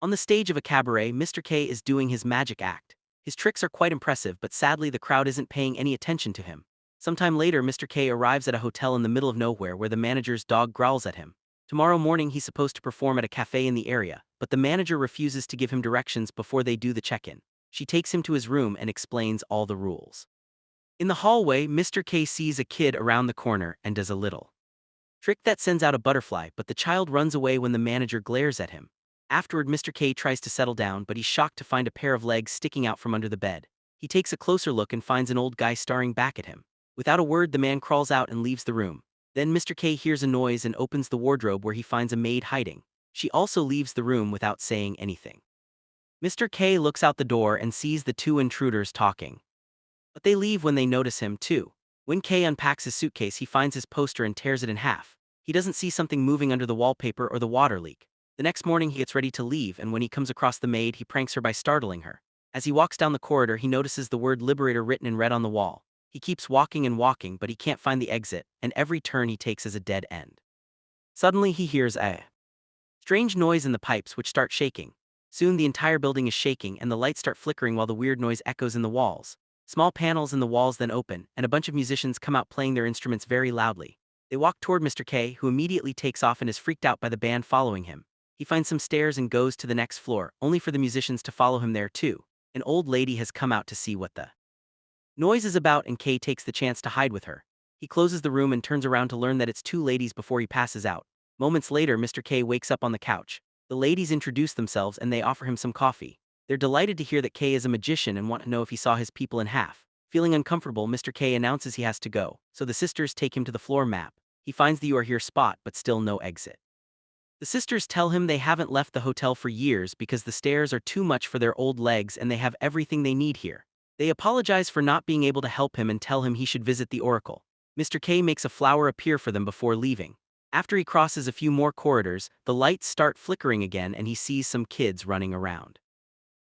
On the stage of a cabaret, Mr. K is doing his magic act. His tricks are quite impressive, but sadly the crowd isn't paying any attention to him. Sometime later, Mr. K arrives at a hotel in the middle of nowhere where the manager's dog growls at him. Tomorrow morning he's supposed to perform at a cafe in the area, but the manager refuses to give him directions before they do the check-in. She takes him to his room and explains all the rules. In the hallway, Mr. K sees a kid around the corner and does a little trick that sends out a butterfly, but the child runs away when the manager glares at him. Afterward, Mr. K tries to settle down, but he's shocked to find a pair of legs sticking out from under the bed. He takes a closer look and finds an old guy staring back at him. Without a word, the man crawls out and leaves the room. Then Mr. K hears a noise and opens the wardrobe where he finds a maid hiding. She also leaves the room without saying anything. Mr. K looks out the door and sees the two intruders talking. But they leave when they notice him, too. When K unpacks his suitcase, he finds his poster and tears it in half. He doesn't see something moving under the wallpaper or the water leak. The next morning he gets ready to leave, and when he comes across the maid, he pranks her by startling her. As he walks down the corridor, he notices the word Liberator written in red on the wall. He keeps walking and walking, but he can't find the exit, and every turn he takes is a dead end. Suddenly he hears a strange noise in the pipes, which start shaking. Soon the entire building is shaking and the lights start flickering while the weird noise echoes in the walls. Small panels in the walls then open, and a bunch of musicians come out playing their instruments very loudly. They walk toward Mr. K, who immediately takes off and is freaked out by the band following him. He finds some stairs and goes to the next floor, only for the musicians to follow him there too. An old lady has come out to see what the noise is about, and K takes the chance to hide with her. He closes the room and turns around to learn that it's two ladies before he passes out. Moments later, Mr. K wakes up on the couch. The ladies introduce themselves and they offer him some coffee. They're delighted to hear that K is a magician and want to know if he saw his people in half. Feeling uncomfortable, Mr. K announces he has to go, so the sisters take him to the floor map. He finds the "You Are Here" spot, but still no exit. The sisters tell him they haven't left the hotel for years because the stairs are too much for their old legs and they have everything they need here. They apologize for not being able to help him and tell him he should visit the oracle. Mr. K makes a flower appear for them before leaving. After he crosses a few more corridors, the lights start flickering again and he sees some kids running around.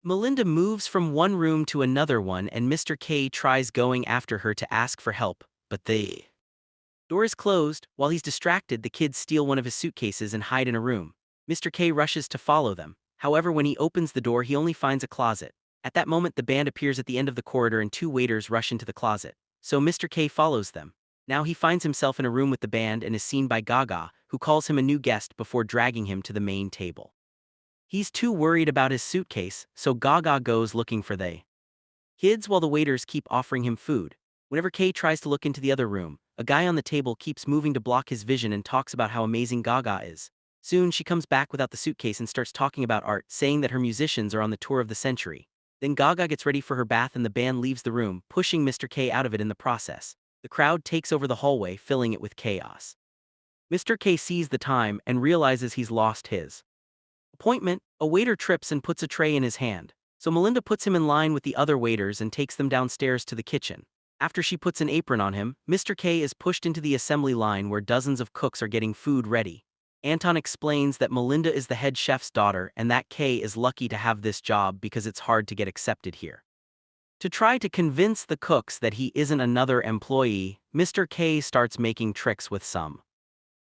Melinda moves from one room to another one and Mr. K tries going after her to ask for help, but the door is closed. While he's distracted, the kids steal one of his suitcases and hide in a room. Mr. K rushes to follow them. However, when he opens the door, he only finds a closet. At that moment, the band appears at the end of the corridor and two waiters rush into the closet. So Mr. K follows them. Now he finds himself in a room with the band and is seen by Gaga, who calls him a new guest before dragging him to the main table. He's too worried about his suitcase, so Gaga goes looking for the kids while the waiters keep offering him food. Whenever K tries to look into the other room, a guy on the table keeps moving to block his vision and talks about how amazing Gaga is. Soon she comes back without the suitcase and starts talking about art, saying that her musicians are on the tour of the century. Then Gaga gets ready for her bath and the band leaves the room, pushing Mr. K out of it in the process. The crowd takes over the hallway, filling it with chaos. Mr. K sees the time and realizes he's lost his appointment. A waiter trips and puts a tray in his hand. So Melinda puts him in line with the other waiters and takes them downstairs to the kitchen. After she puts an apron on him, Mr. K is pushed into the assembly line where dozens of cooks are getting food ready. Anton explains that Melinda is the head chef's daughter and that K is lucky to have this job because it's hard to get accepted here. To try to convince the cooks that he isn't another employee, Mr. K starts making tricks with some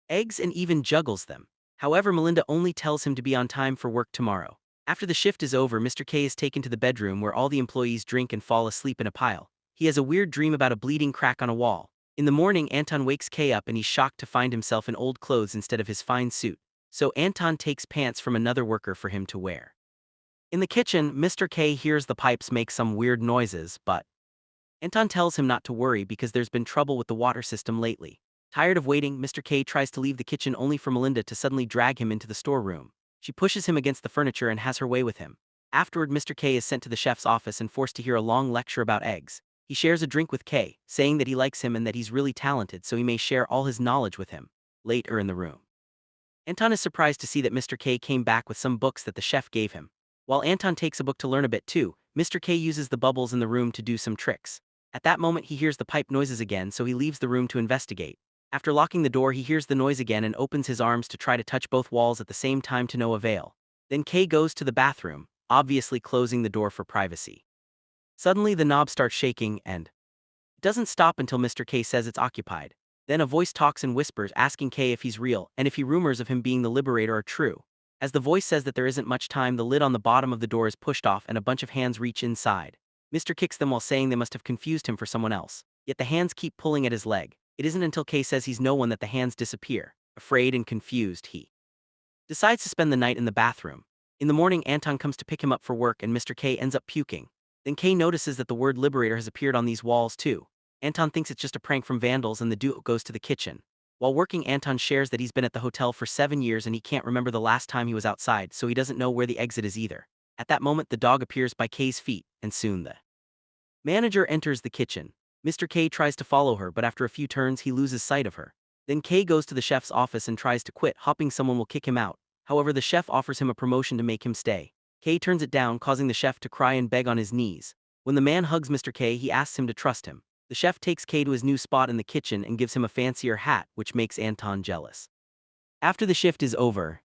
eggs and even juggles them. However, Melinda only tells him to be on time for work tomorrow. After the shift is over, Mr. K is taken to the bedroom where all the employees drink and fall asleep in a pile. He has a weird dream about a bleeding crack on a wall. In the morning, Anton wakes K up and he's shocked to find himself in old clothes instead of his fine suit. So Anton takes pants from another worker for him to wear. In the kitchen, Mr. K hears the pipes make some weird noises, but Anton tells him not to worry because there's been trouble with the water system lately. Tired of waiting, Mr. K tries to leave the kitchen only for Melinda to suddenly drag him into the storeroom. She pushes him against the furniture and has her way with him. Afterward, Mr. K is sent to the chef's office and forced to hear a long lecture about eggs. He shares a drink with K, saying that he likes him and that he's really talented, so he may share all his knowledge with him. Later in the room, Anton is surprised to see that Mr. K came back with some books that the chef gave him. While Anton takes a book to learn a bit too, Mr. K uses the bubbles in the room to do some tricks. At that moment, he hears the pipe noises again, so he leaves the room to investigate. After locking the door, he hears the noise again and opens his arms to try to touch both walls at the same time to no avail. Then K goes to the bathroom, obviously closing the door for privacy. Suddenly the knob starts shaking and it doesn't stop until Mr. K says it's occupied. Then a voice talks and whispers, asking K if he's real and if rumors of him being the Liberator are true. As the voice says that there isn't much time, the lid on the bottom of the door is pushed off and a bunch of hands reach inside. Mr. kicks them while saying they must have confused him for someone else. Yet the hands keep pulling at his leg. It isn't until Kay says he's no one that the hands disappear. Afraid and confused, he decides to spend the night in the bathroom. In the morning, Anton comes to pick him up for work and Mr. K ends up puking. Then Kay notices that the word liberator has appeared on these walls too. Anton thinks it's just a prank from vandals and the duo goes to the kitchen. While working, Anton shares that he's been at the hotel for 7 years and he can't remember the last time he was outside, so he doesn't know where the exit is either. At that moment, the dog appears by Kay's feet, and soon the manager enters the kitchen. Mr. K tries to follow her, but after a few turns, he loses sight of her. Then Kay goes to the chef's office and tries to quit, hoping someone will kick him out. However, the chef offers him a promotion to make him stay. Kay turns it down, causing the chef to cry and beg on his knees. When the man hugs Mr. K, he asks him to trust him. The chef takes Kay to his new spot in the kitchen and gives him a fancier hat, which makes Anton jealous. After the shift is over,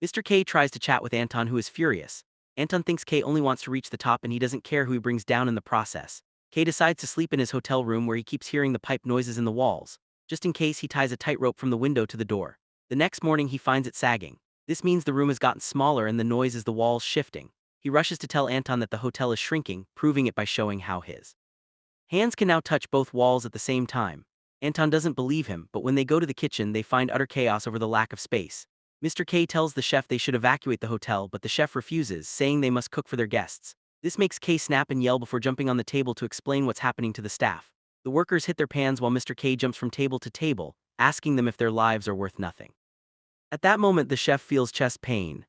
Mr. K tries to chat with Anton, who is furious. Anton thinks Kay only wants to reach the top and he doesn't care who he brings down in the process. Kay decides to sleep in his hotel room where he keeps hearing the pipe noises in the walls. Just in case, he ties a tightrope from the window to the door. The next morning, he finds it sagging. This means the room has gotten smaller and the noise is the walls shifting. He rushes to tell Anton that the hotel is shrinking, proving it by showing how his hands can now touch both walls at the same time. Anton doesn't believe him, but when they go to the kitchen, they find utter chaos over the lack of space. Mr. K tells the chef they should evacuate the hotel, but the chef refuses, saying they must cook for their guests. This makes K snap and yell before jumping on the table to explain what's happening to the staff. The workers hit their pans while Mr. K jumps from table to table, asking them if their lives are worth nothing. At that moment, the chef feels chest pain,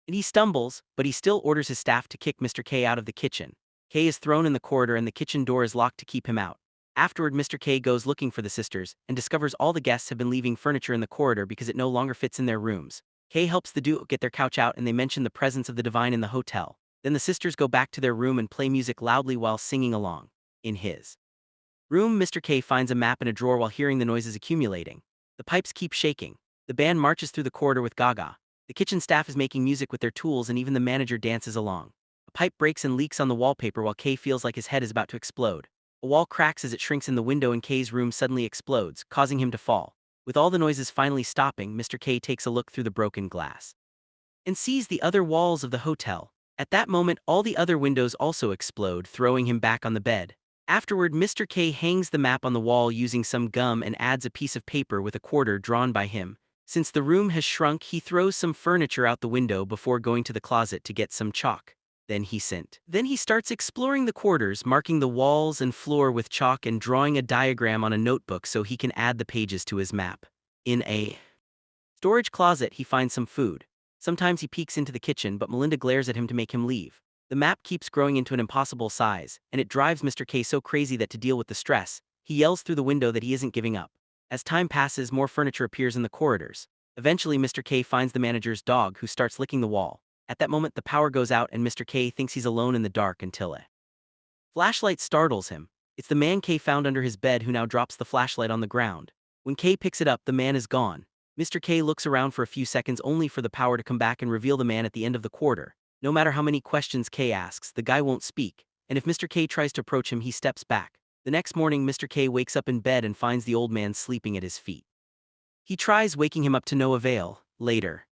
and he stumbles, but he still orders his staff to kick Mr. K out of the kitchen. K is thrown in the corridor and the kitchen door is locked to keep him out. Afterward, Mr. K goes looking for the sisters and discovers all the guests have been leaving furniture in the corridor because it no longer fits in their rooms. K helps the duo get their couch out and they mention the presence of the divine in the hotel. Then the sisters go back to their room and play music loudly while singing along. In his room, Mr. K finds a map in a drawer while hearing the noises accumulating. The pipes keep shaking. The band marches through the corridor with Gaga. The kitchen staff is making music with their tools and even the manager dances along. A pipe breaks and leaks on the wallpaper while Kay feels like his head is about to explode. A wall cracks as it shrinks in the window and Kay's room suddenly explodes, causing him to fall. With all the noises finally stopping, Mr. K takes a look through the broken glass and sees the other walls of the hotel. At that moment, all the other windows also explode, throwing him back on the bed. Afterward, Mr. K hangs the map on the wall using some gum and adds a piece of paper with a quarter drawn by him. Since the room has shrunk, he throws some furniture out the window before going to the closet to get some chalk. Then he starts exploring the quarters, marking the walls and floor with chalk and drawing a diagram on a notebook so he can add the pages to his map. In a storage closet, he finds some food. Sometimes he peeks into the kitchen, but Melinda glares at him to make him leave. The map keeps growing into an impossible size, and it drives Mr. K so crazy that to deal with the stress, he yells through the window that he isn't giving up. As time passes, more furniture appears in the corridors. Eventually, Mr. K finds the manager's dog, who starts licking the wall. At that moment, the power goes out and Mr. K thinks he's alone in the dark until a flashlight startles him. It's the man K found under his bed, who now drops the flashlight on the ground. When K picks it up, the man is gone. Mr. K looks around for a few seconds only for the power to come back and reveal the man at the end of the corridor. No matter how many questions K asks, the guy won't speak, and if Mr. K tries to approach him, he steps back. The next morning, Mr. K wakes up in bed and finds the old man sleeping at his feet. He tries waking him up to no avail. Later,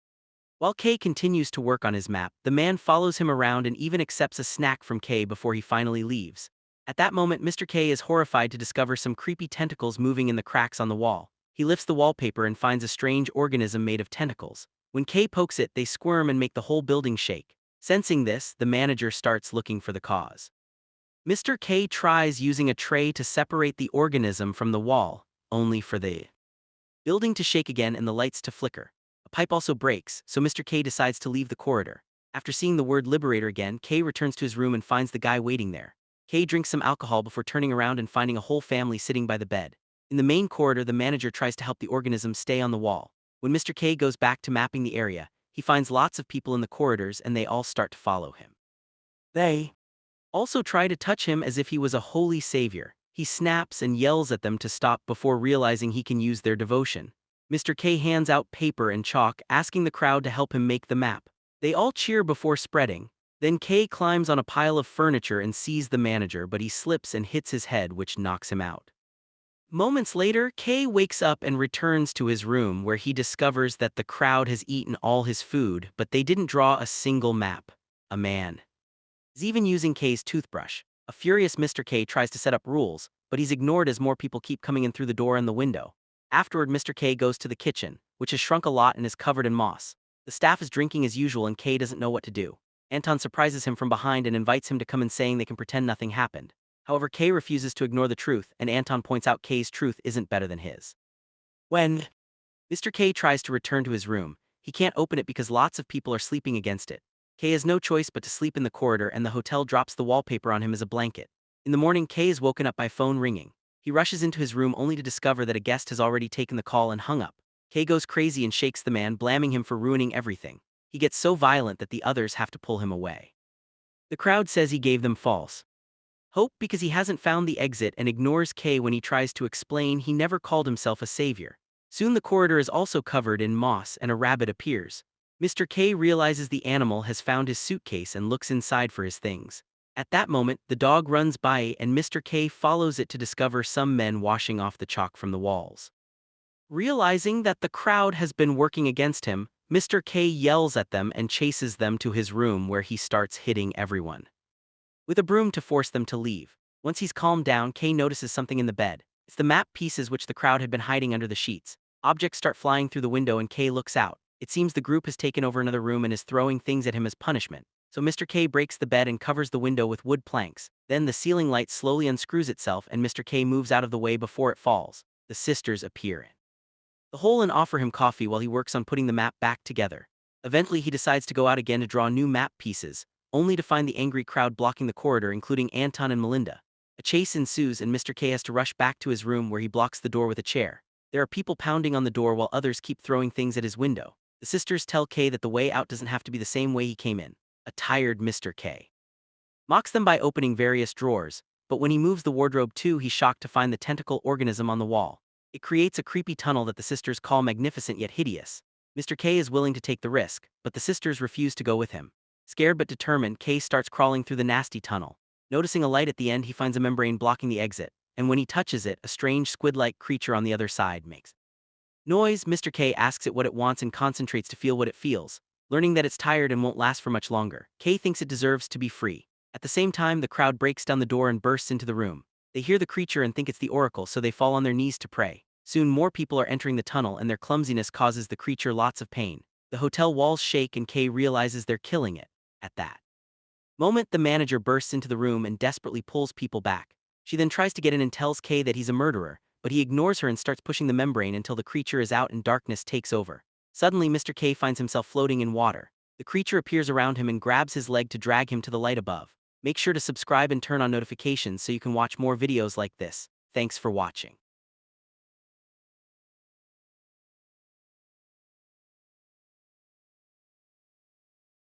while K continues to work on his map, the man follows him around and even accepts a snack from K before he finally leaves. At that moment, Mr. K is horrified to discover some creepy tentacles moving in the cracks on the wall. He lifts the wallpaper and finds a strange organism made of tentacles. When K pokes it, they squirm and make the whole building shake. Sensing this, the manager starts looking for the cause. Mr. K tries using a tray to separate the organism from the wall, only for the building to shake again and the lights to flicker. A pipe also breaks, so Mr. K decides to leave the corridor. After seeing the word liberator again, K returns to his room and finds the guy waiting there. K drinks some alcohol before turning around and finding a whole family sitting by the bed. In the main corridor, the manager tries to help the organism stay on the wall. When Mr. K goes back to mapping the area, he finds lots of people in the corridors and they all start to follow him. They also try to touch him as if he was a holy savior. He snaps and yells at them to stop before realizing he can use their devotion. Mr. K hands out paper and chalk, asking the crowd to help him make the map. They all cheer before spreading. Then K climbs on a pile of furniture and sees the manager, but he slips and hits his head, which knocks him out. Moments later, Kay wakes up and returns to his room where he discovers that the crowd has eaten all his food, but they didn't draw a single map. A man is even using Kay's toothbrush. A furious Mr. K tries to set up rules, but he's ignored as more people keep coming in through the door and the window. Afterward, Mr. K goes to the kitchen, which has shrunk a lot and is covered in moss. The staff is drinking as usual and Kay doesn't know what to do. Anton surprises him from behind and invites him to come in, saying they can pretend nothing happened. However, Kay refuses to ignore the truth, and Anton points out Kay's truth isn't better than his. When Mr. K tries to return to his room, he can't open it because lots of people are sleeping against it. Kay has no choice but to sleep in the corridor, and the hotel drops the wallpaper on him as a blanket. In the morning, Kay is woken up by phone ringing. He rushes into his room only to discover that a guest has already taken the call and hung up. Kay goes crazy and shakes the man, blaming him for ruining everything. He gets so violent that the others have to pull him away. The crowd says he gave them false hope because he hasn't found the exit and ignores Kay when he tries to explain he never called himself a savior. Soon the corridor is also covered in moss and a rabbit appears. Mr. K realizes the animal has found his suitcase and looks inside for his things. At that moment, the dog runs by and Mr. K follows it to discover some men washing off the chalk from the walls. Realizing that the crowd has been working against him, Mr. K yells at them and chases them to his room where he starts hitting everyone with a broom to force them to leave. Once he's calmed down, Kay notices something in the bed. It's the map pieces which the crowd had been hiding under the sheets. Objects start flying through the window and Kay looks out. It seems the group has taken over another room and is throwing things at him as punishment. So Mr. K breaks the bed and covers the window with wood planks. Then the ceiling light slowly unscrews itself and Mr. K moves out of the way before it falls. The sisters appear in the hole and offer him coffee while he works on putting the map back together. Eventually he decides to go out again to draw new map pieces, only to find the angry crowd blocking the corridor, including Anton and Melinda. A chase ensues and Mr. K has to rush back to his room where he blocks the door with a chair. There are people pounding on the door while others keep throwing things at his window. The sisters tell K that the way out doesn't have to be the same way he came in. A tired Mr. K mocks them by opening various drawers, but when he moves the wardrobe too, he's shocked to find the tentacle organism on the wall. It creates a creepy tunnel that the sisters call magnificent yet hideous. Mr. K is willing to take the risk, but the sisters refuse to go with him. Scared but determined, Kay starts crawling through the nasty tunnel. Noticing a light at the end, he finds a membrane blocking the exit, and when he touches it, a strange squid-like creature on the other side makes noise. Mr. K asks it what it wants and concentrates to feel what it feels. Learning that it's tired and won't last for much longer, Kay thinks it deserves to be free. At the same time, the crowd breaks down the door and bursts into the room. They hear the creature and think it's the oracle, so they fall on their knees to pray. Soon more people are entering the tunnel and their clumsiness causes the creature lots of pain. The hotel walls shake and Kay realizes they're killing it. At that moment, the manager bursts into the room and desperately pulls people back. She then tries to get in and tells Kay that he's a murderer, but he ignores her and starts pushing the membrane until the creature is out and darkness takes over. Suddenly, Mr. K finds himself floating in water. The creature appears around him and grabs his leg to drag him to the light above. Make sure to subscribe and turn on notifications so you can watch more videos like this. Thanks for watching.